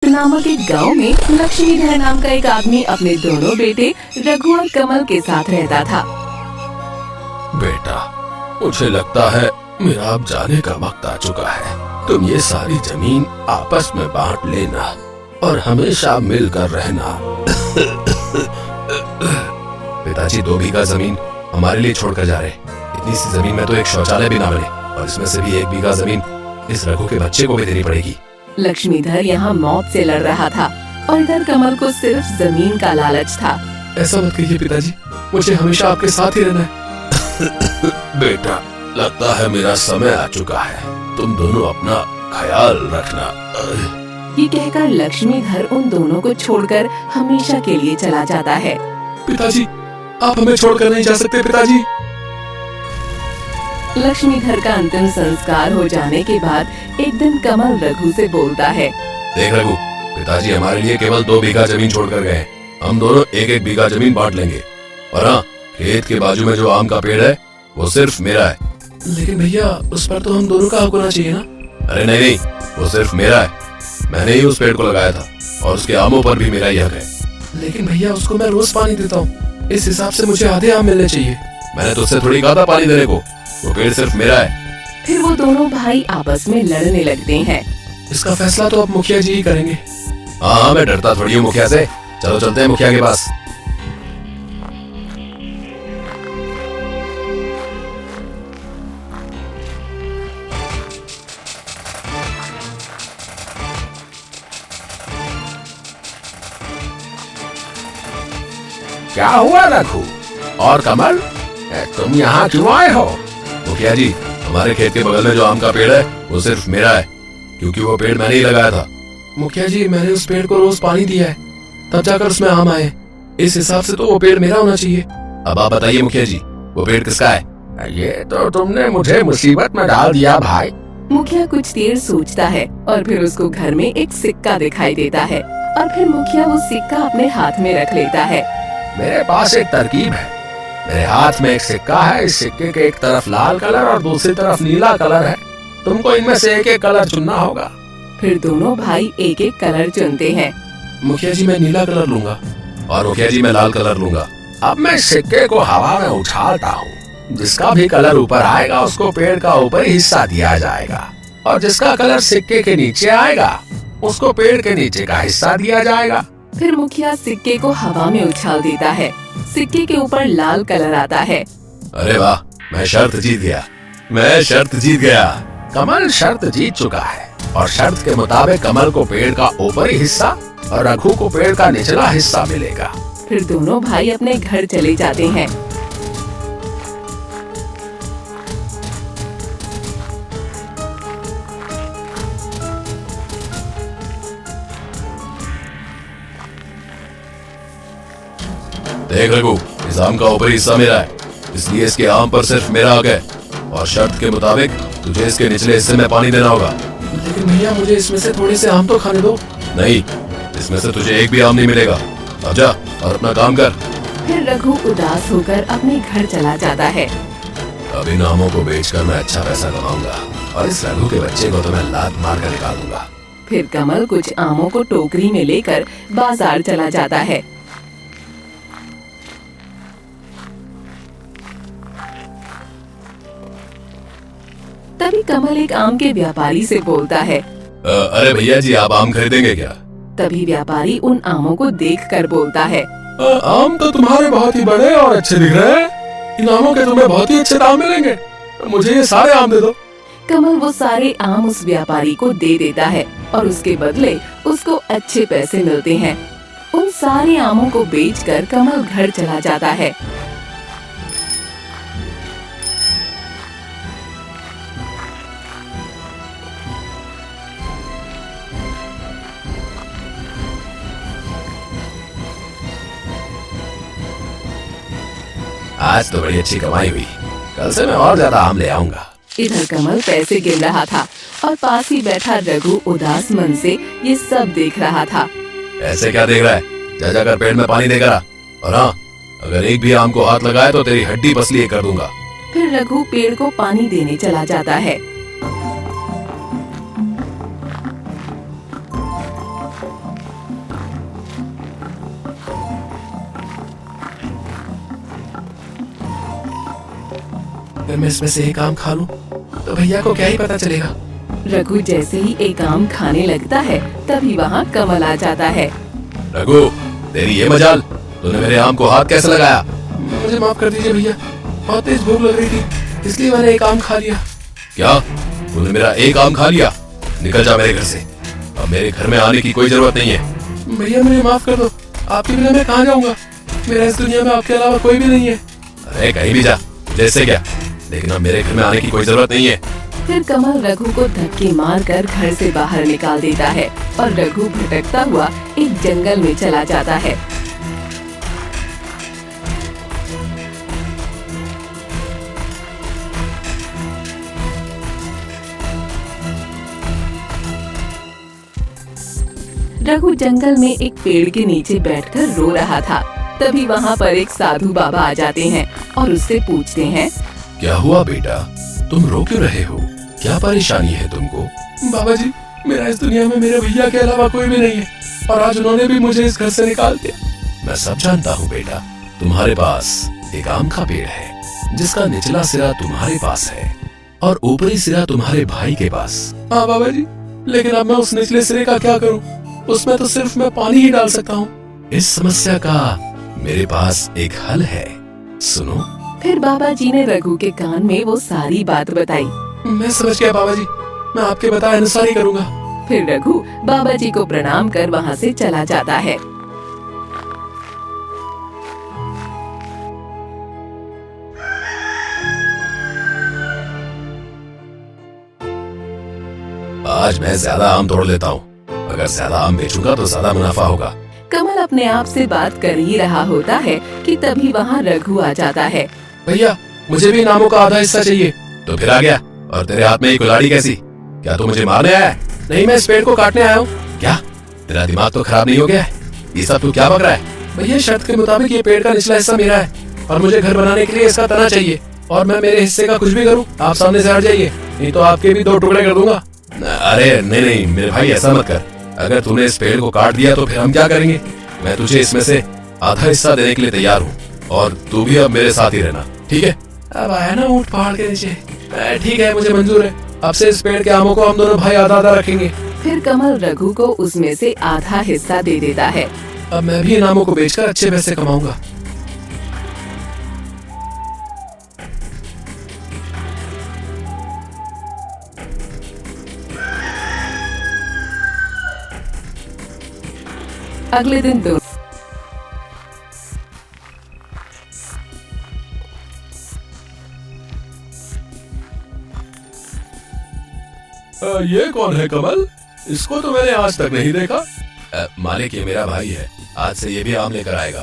नामक एक गांव में लक्ष्मीधर नाम का एक आदमी अपने दोनों बेटे रघु और कमल के साथ रहता था। बेटा, मुझे लगता है मेरा अब जाने का वक्त आ चुका है। तुम ये सारी जमीन आपस में बांट लेना और हमेशा मिलकर रहना। पिताजी 2 बीघा जमीन हमारे लिए छोड़कर जा रहे। इतनी सी जमीन में तो एक शौचालय भी ना बने, और इसमें से भी 1 बीघा जमीन इस रघु के बच्चे को भी देनी पड़ेगी। लक्ष्मीधर यहाँ मौत से लड़ रहा था और इधर कमल को सिर्फ जमीन का लालच था। ऐसा मत कहिए पिताजी, मुझे हमेशा आपके साथ ही रहना है। बेटा, लगता है मेरा समय आ चुका है। तुम दोनों अपना ख्याल रखना। ये कहकर लक्ष्मीधर उन दोनों को छोड़कर हमेशा के लिए चला जाता है। पिताजी, आप हमें छोड़कर नहीं जा सकते पिताजी। लक्ष्मीधर का अंतिम संस्कार हो जाने के बाद एक दिन कमल रघु से बोलता है, देख रघु, पिताजी हमारे लिए केवल 2 बीघा जमीन छोड़कर गए। हम दोनों 1-1 बीघा जमीन बांट लेंगे। और हाँ, खेत के बाजू में जो आम का पेड़ है वो सिर्फ मेरा है। लेकिन भैया, उस पर तो हम दोनों का हक होना चाहिए ना? अरे नहीं, वो सिर्फ मेरा है। मैंने ही उस पेड़ को लगाया था और उसके आमों पर भी मेरा ही हक है। लेकिन भैया, उसको मैं रोज पानी देता हूँ। इस हिसाब से मुझे आधे आम मिलने चाहिए। मैंने तुझसे थोड़ी कहा था पानी देने को। वो पेड़ सिर्फ मेरा है। फिर वो दोनों भाई आपस में लड़ने लगते हैं। इसका फैसला तो अब मुखिया जी ही करेंगे। हाँ, मैं डरता थोड़ी हूँ मुखिया से। चलो चलते हैं मुखिया के पास। क्या हुआ रघु और कमल, तुम यहाँ क्यों आए हो? मुखिया जी, हमारे खेत के बगल में जो आम का पेड़ है वो सिर्फ मेरा है, क्योंकि वो पेड़ मैंने ही लगाया था। मुखिया जी, मैंने उस पेड़ को रोज पानी दिया है, तब जाकर उसमें आम आए। इस हिसाब से तो वो पेड़ मेरा होना चाहिए। अब आप बताइए मुखिया जी, वो पेड़ किसका है? ये तो तुमने मुझे मुसीबत में डाल दिया भाई। मुखिया कुछ देर सोचता है और फिर उसको घर में एक सिक्का दिखाई देता है और फिर मुखिया वो सिक्का अपने हाथ में रख लेता है। मेरे पास एक तरकीब है। मेरे हाथ में एक सिक्का है। इस सिक्के के एक तरफ लाल कलर और दूसरी तरफ नीला कलर है। तुमको इनमें से एक कलर चुनना होगा। फिर दोनों भाई एक एक कलर चुनते हैं। मुखिया जी, मैं नीला कलर लूंगा। और मुखिया जी, मैं लाल कलर लूंगा। अब मैं सिक्के को हवा में उछालता हूँ। जिसका भी कलर ऊपर आएगा उसको पेड़ का ऊपरी हिस्सा दिया जाएगा, और जिसका कलर सिक्के के नीचे आएगा उसको पेड़ के नीचे का हिस्सा दिया जाएगा। फिर मुखिया सिक्के को हवा में उछाल देता है। सिक्के के ऊपर लाल कलर आता है। अरे वाह, मैं शर्त जीत गया। मैं शर्त जीत गया। कमल शर्त जीत चुका है और शर्त के मुताबिक कमल को पेड़ का ऊपरी हिस्सा और रघु को पेड़ का निचला हिस्सा मिलेगा। फिर दोनों भाई अपने घर चले जाते हैं। देख रघु, इस आम का ऊपरी हिस्सा मेरा है, इसलिए इसके आम पर सिर्फ मेरा हक है, और शर्त के मुताबिक तुझे इसके निचले हिस्से में पानी देना होगा। लेकिन भैया, मुझे इसमें से थोड़े से आम तो खाने दो। नहीं, इसमें से तुझे एक भी आम नहीं मिलेगा। अब जा और अपना काम कर। फिर रघु उदास होकर अपने घर चला जाता है। अब इन आमों को बेचकर मैं अच्छा पैसा कमाऊंगा और इस रघु के बच्चे को तो मैं लात मार कर निकाल दूंगा। फिर कमल कुछ आमों को टोकरी में लेकर बाजार चला जाता है। तभी कमल एक आम के व्यापारी से बोलता है, अरे भैया जी, आप आम खरीदेंगे क्या? तभी व्यापारी उन आमों को देखकर बोलता है, आम तो तुम्हारे बहुत ही बड़े और अच्छे दिख रहे हैं। इन आमों के तुम्हें बहुत ही अच्छे दाम मिलेंगे। मुझे ये सारे आम दे दो। कमल वो सारे आम उस व्यापारी को दे देता है और उसके बदले उसको अच्छे पैसे मिलते हैं। उन सारे आमों को बेचकर कमल घर चला जाता है। आज तो बड़ी अच्छी कमाई हुई। कल से मैं और ज्यादा आम ले आऊंगा। इधर कमल पैसे गिन रहा था और पास ही बैठा रघु उदास मन से ये सब देख रहा था। ऐसे क्या देख रहा है? जा जाकर पेड़ में पानी देकर आ। और हाँ, अगर एक भी आम को हाथ लगाए तो तेरी हड्डी पसली कर दूंगा। फिर रघु पेड़ को पानी देने चला जाता है। अगर मैं इसमें से एक आम खा लूं तो भैया को क्या ही पता चलेगा। रघु जैसे ही एक आम खाने लगता है तभी वहाँ कमल आ जाता है। रघु, तेरी ये मजाल, तूने मेरे आम को हाथ कैसे लगाया? मुझे माफ कर दीजिए भैया, बहुत तेज भूख लग रही थी इसलिए मैंने एक आम खा लिया। क्या? तूने मेरा एक आम खा लिया? निकल जा मेरे घर से, अब मेरे घर में आने की कोई जरूरत नहीं है। भैया मुझे माफ कर दो, आपके बिना मैं कहाँ जाऊंगा? मेरा इस दुनिया में आपके अलावा कोई भी नहीं है। अरे कहीं भी जा, जैसे क्या, लेकिन अब मेरे घर में आने की कोई जरूरत नहीं है। फिर कमल रघु को धक्के मारकर घर से बाहर निकाल देता है और रघु भटकता हुआ एक जंगल में चला जाता है। रघु जंगल में एक पेड़ के नीचे बैठकर रो रहा था। तभी वहाँ पर एक साधु बाबा आ जाते हैं और उससे पूछते हैं, क्या हुआ बेटा, तुम रो क्यों रहे हो? क्या परेशानी है तुमको? बाबा जी, मेरा इस दुनिया में मेरे भैया के अलावा कोई भी नहीं है और आज उन्होंने भी मुझे इस घर से निकाल दिया। मैं सब जानता हूँ बेटा, तुम्हारे पास एक आम का पेड़ है जिसका निचला सिरा तुम्हारे पास है और ऊपरी सिरा तुम्हारे भाई के पास। हाँ बाबा जी, लेकिन अब मैं उस निचले सिरे का क्या करूँ? उसमें तो सिर्फ मैं पानी ही डाल सकता हूँ। इस समस्या का मेरे पास एक हल है, सुनो। फिर बाबा जी ने रघु के कान में वो सारी बात बताई। मैं समझ गया बाबा जी, मैं आपके बताए अनुसार ही करूँगा। फिर रघु बाबा जी को प्रणाम कर वहाँ से चला जाता है। आज मैं ज्यादा आम तोड़ लेता हूँ, अगर ज्यादा आम बेचूंगा तो ज्यादा मुनाफा होगा। कमल अपने आप से बात कर ही रहा होता है कि तभी वहाँ रघु आ जाता है। भैया, मुझे भी इनामों का आधा हिस्सा चाहिए। तो फिर आ गया, और तेरे हाथ में ये कुल्हाड़ी कैसी? क्या तू मुझे मारने आया है? नहीं, मैं इस पेड़ को काटने आया हूँ। क्या तेरा दिमाग तो खराब नहीं हो गया है? ये सब तू क्या बक रहा है? भैया, शर्त के मुताबिक ये पेड़ का निचला हिस्सा मेरा है और मुझे घर बनाने के लिए इसका तना चाहिए, और मैं मेरे हिस्से का कुछ भी करूँ आप सामने से हट जाइए, नहीं तो आपके भी 2 टुकड़े कर दूंगा। अरे नहीं नहीं मेरे भाई, ऐसा मत कर। अगर तूने इस पेड़ को काट दिया तो फिर हम क्या करेंगे? मैं तुझे इसमें से आधा हिस्सा देने के लिए तैयार हूँ और तू भी अब मेरे साथ ही रहना, ठीक है? अब आया ना ऊंट पहाड़ के नीचे। ठीक है, मुझे मंजूर है। अब से इस पेड़ के आमों को हम दोनों भाई आधा आधा रखेंगे। फिर कमल रघु को उसमें से आधा हिस्सा दे देता है। अब मैं भी इन आमों को बेचकर अच्छे पैसे कमाऊंगा। अगले दिन दोनों ये कौन है कमल? इसको तो मैंने आज तक नहीं देखा। मालिक, ये मेरा भाई है, आज से ये भी आम लेकर आएगा।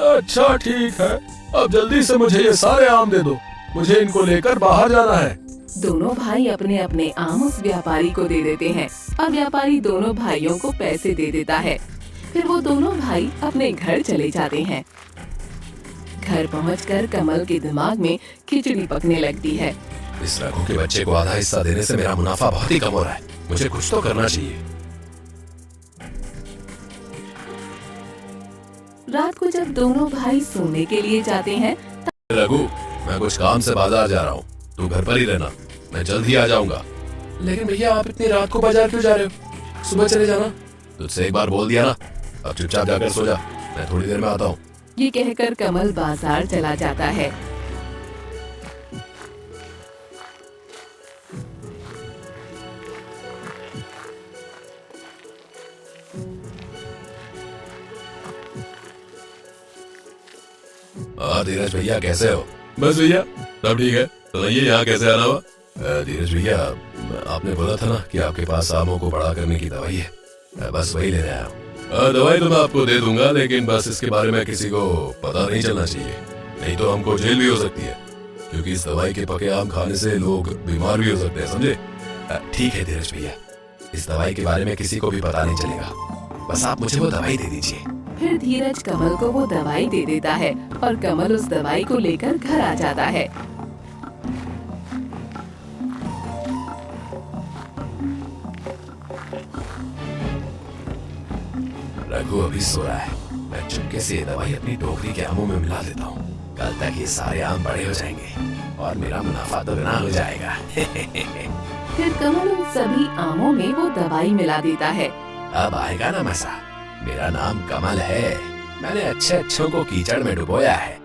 अच्छा ठीक है, अब जल्दी से मुझे ये सारे आम दे दो, मुझे इनको लेकर बाहर जाना है। दोनों भाई अपने अपने आम उस व्यापारी को दे देते हैं और व्यापारी दोनों भाइयों को पैसे दे देता है। फिर वो दोनों भाई अपने घर चले जाते हैं। घर पहुंचकर कमल के दिमाग में खिचड़ी पकने लगती है। इस रघु के बच्चे को आधा हिस्सा देने से मेरा मुनाफा बहुत ही कम हो रहा है, मुझे कुछ तो करना चाहिए। रात को जब दोनों भाई सोने के लिए जाते हैं, रघु, मैं कुछ काम से बाजार जा रहा हूँ, तू घर पर ही रहना, मैं जल्द ही आ जाऊंगा। लेकिन भैया, आप इतनी रात को बाजार क्यों जा रहे हो? सुबह चले जाना। तुझसे एक बार बोल दिया ना, अब चुपचाप जाकर सो जा, मैं थोड़ी देर में आता हूँ। ये कहकर कमल बाजार चला जाता है। धीरज भैया, कैसे हो? बस भैया, सब ठीक है। तो ये यहाँ कैसे आना हुआ? धीरज भैया, आपने बोला था ना कि आपके पास आमों को बड़ा करने की दवाई है, बस वही लेने आया हूँ। दवाई तो मैं आपको दे दूंगा, लेकिन बस इसके बारे में किसी को पता नहीं चलना चाहिए, नहीं तो हमको जेल भी हो सकती है, क्योंकि इस दवाई के पके आम खाने से लोग बीमार भी हो सकते हैं, समझे? ठीक है धीरज भैया, इस दवाई के बारे में किसी को भी पता नहीं चलेगा, बस आप मुझे वो दवाई दे दीजिए। फिर धीरज कमल को वो दवाई दे देता है और कमल उस दवाई को लेकर घर आ जाता है। रघु अभी सो रहा है, मैं चुपके से ये दवाई अपनी टोकरी के आमों में मिला देता हूँ, कल तक ये सारे आम बड़े हो जाएंगे। और मेरा मुनाफा दोगुना हो जाएगा। फिर कमल उन सभी आमों में वो दवाई मिला देता है। अब आएगा ना मजा। मेरा नाम कमल है। मैंने अच्छे अच्छों को कीचड़ में डुबोया है।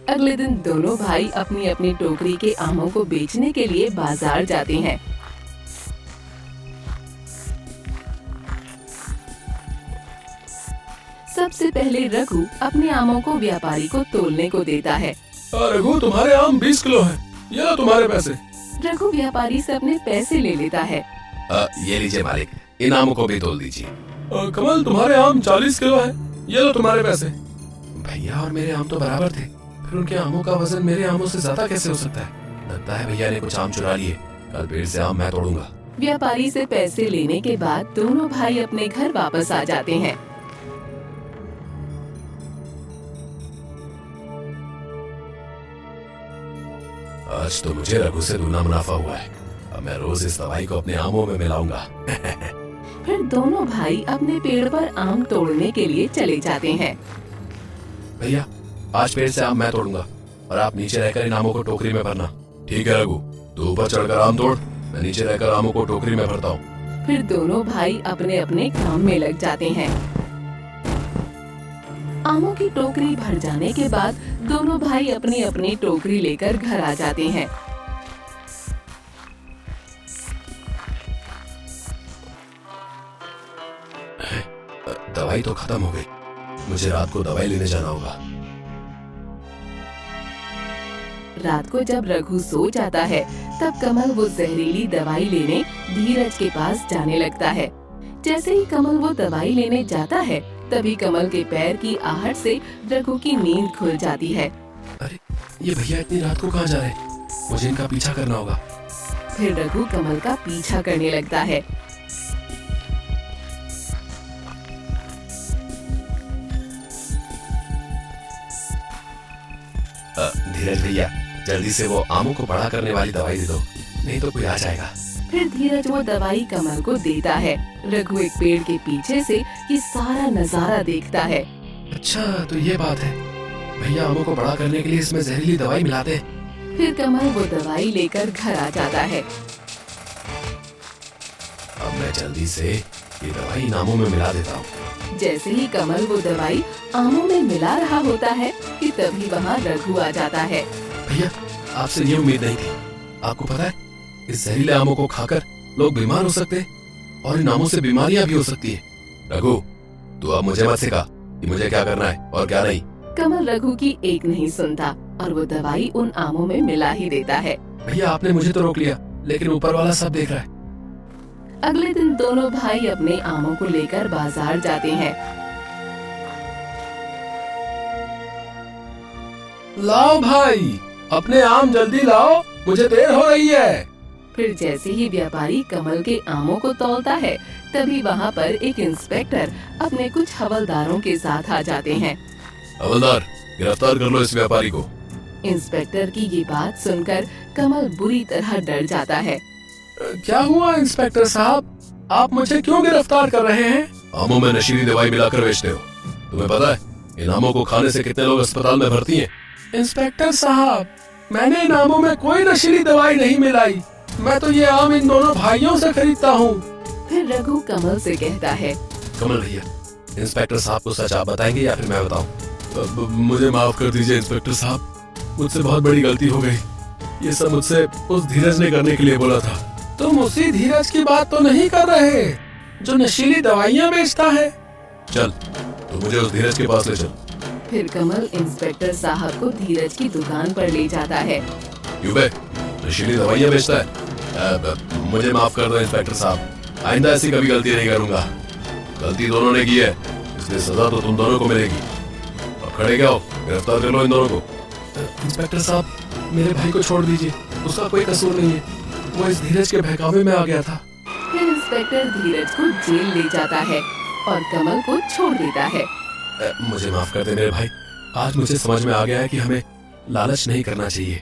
अगले दिन दोनों भाई अपनी अपनी टोकरी के आमों को बेचने के लिए बाजार जाते हैं। सबसे पहले रघु अपने आमों को व्यापारी को तोलने को देता है। रघु, तुम्हारे आम 20 किलो हैं। ये लो तुम्हारे पैसे। रघु व्यापारी से अपने पैसे ले लेता है। ये लीजिए मालिक, इन आमों को भी तोल दीजिए। कमल, तुम्हारे आम 40 किलो हैं। ये लो तुम्हारे पैसे। भैया और मेरे आम तो बराबर थे, फिर उनके आमों का वजन मेरे आमों से ज्यादा कैसे हो सकता है? लगता है भैया ने कुछ आम चुरा लिए। कल पेड़ से आम मैं तोड़ूंगा। व्यापारी से पैसे लेने के बाद दोनों भाई अपने घर वापस आ जाते हैं। आज तो मुझे रघु से दूना मुनाफा हुआ है। अब मैं रोज इस दवाई को अपने आमों में मिलाऊंगा। फिर दोनों भाई अपने पेड़ पर आम तोड़ने के लिए चले जाते हैं। भैया, आज पेड़ से आम मैं तोड़ूंगा और आप नीचे रहकर इन आमों को टोकरी में भरना। ठीक है रघु, तू ऊपर चढ़कर आम तोड़, मैं नीचे रहकर आमों को टोकरी में भरता हूँ। फिर दोनों भाई अपने अपने काम में लग जाते हैं। आमों की टोकरी भर जाने के बाद दोनों भाई अपनी अपनी टोकरी लेकर घर आ जाते हैं। दवाई तो खत्म हो गई। मुझे रात को दवाई लेने जाना होगा। रात को जब रघु सो जाता है तब कमल वो जहरीली दवाई लेने धीरज के पास जाने लगता है। जैसे ही कमल वो दवाई लेने जाता है तभी कमल के पैर की आहट से रघु की नींद खुल जाती है। अरे, ये भैया इतनी रात को कहाँ जा रहे हैं? मुझे इनका पीछा करना होगा। फिर रघु कमल का पीछा करने लगता है। धीरज भैया, जल्दी से वो आमों को बड़ा करने वाली दवाई दे दो, नहीं तो कोई आ जाएगा। फिर धीरज वो दवाई कमल को देता है। रघु एक पेड़ के पीछे से ये सारा नजारा देखता है। अच्छा, तो ये बात है। भैया आमों को बड़ा करने के लिए इसमें जहरीली दवाई मिलाते हैं। फिर कमल वो दवाई लेकर घर आ जाता है। अब मैं जल्दी से ये दवाई इन आमों में मिला देता हूँ। जैसे ही कमल वो दवाई आमों में मिला रहा होता है कि तभी वहाँ रघु आ जाता है। भैया, आपसे ये उम्मीद नहीं थी। आपको पता है, इस जहरीले आमों को खाकर लोग बीमार हो सकते हैं और इन आमों से बीमारियां भी हो सकती है। रघु, तू अब मुझे मत सिखा कि मुझे क्या करना है और क्या नहीं। कमल रघु की एक नहीं सुनता और वो दवाई उन आमों में मिला ही देता है। भैया, आपने मुझे तो रोक लिया, लेकिन ऊपर वाला सब देख रहा है। अगले दिन दोनों भाई अपने आमों को लेकर बाजार जाते हैं। लाओ भाई, अपने आम जल्दी लाओ, मुझे देर हो रही है। फिर जैसे ही व्यापारी कमल के आमों को तौलता है तभी वहाँ पर एक इंस्पेक्टर अपने कुछ हवलदारों के साथ आ जाते हैं। हवलदार, गिरफ्तार कर लो इस व्यापारी को। इंस्पेक्टर की ये बात सुनकर कमल बुरी तरह डर जाता है। क्या हुआ इंस्पेक्टर साहब, आप मुझे क्यों गिरफ्तार कर रहे हैं? आमों में नशीली दवाई मिलाकर बेचते हो। तुम्हें पता है इन आमों को खाने से कितने लोग अस्पताल में भर्ती हैं? इंस्पेक्टर साहब, मैंने इन आमों में कोई नशीली दवाई नहीं मिलाई। मैं तो ये आम इन दोनों भाइयों से खरीदता हूँ। फिर रघु कमल से कहता है। कमल भैया, इंस्पेक्टर साहब को सच आप बताएंगे या फिर मैं बताऊं? मुझे माफ कर दीजिए इंस्पेक्टर साहब, मुझसे बहुत बड़ी गलती हो गई। ये सब मुझसे उस धीरज ने करने के लिए बोला था। तुम उसी धीरज की बात तो नहीं कर रहे जो नशीली दवाइयाँ बेचता है? चल, तो मुझे उस धीरज के पास ले चल। फिर कमल इंस्पेक्टर साहब को धीरज की दुकान पर ले जाता है। क्यों बे, नशीली दवाइयाँ बेचता है? मुझे माफ कर दो इंस्पेक्टर साहब, आइंदा ऐसी कभी गलती नहीं करूंगा। गलती दोनों ने की है, इसलिए सजा तो तुम दोनों को मिलेगी। अब खड़े क्या हो, गिरफ्तार कर लो इन दोनों को। इंस्पेक्टर साहब, मेरे भाई को छोड़ दीजिए, उसका कोई कसूर नहीं है। वो इस धीरज के बहकावे में आ गया था। फिर इंस्पेक्टर धीरज को जेल ले जाता है और कमल को छोड़ देता है। मुझे माफ कर दे मेरे भाई, आज मुझे समझ में आ गया है कि हमें लालच नहीं करना चाहिए।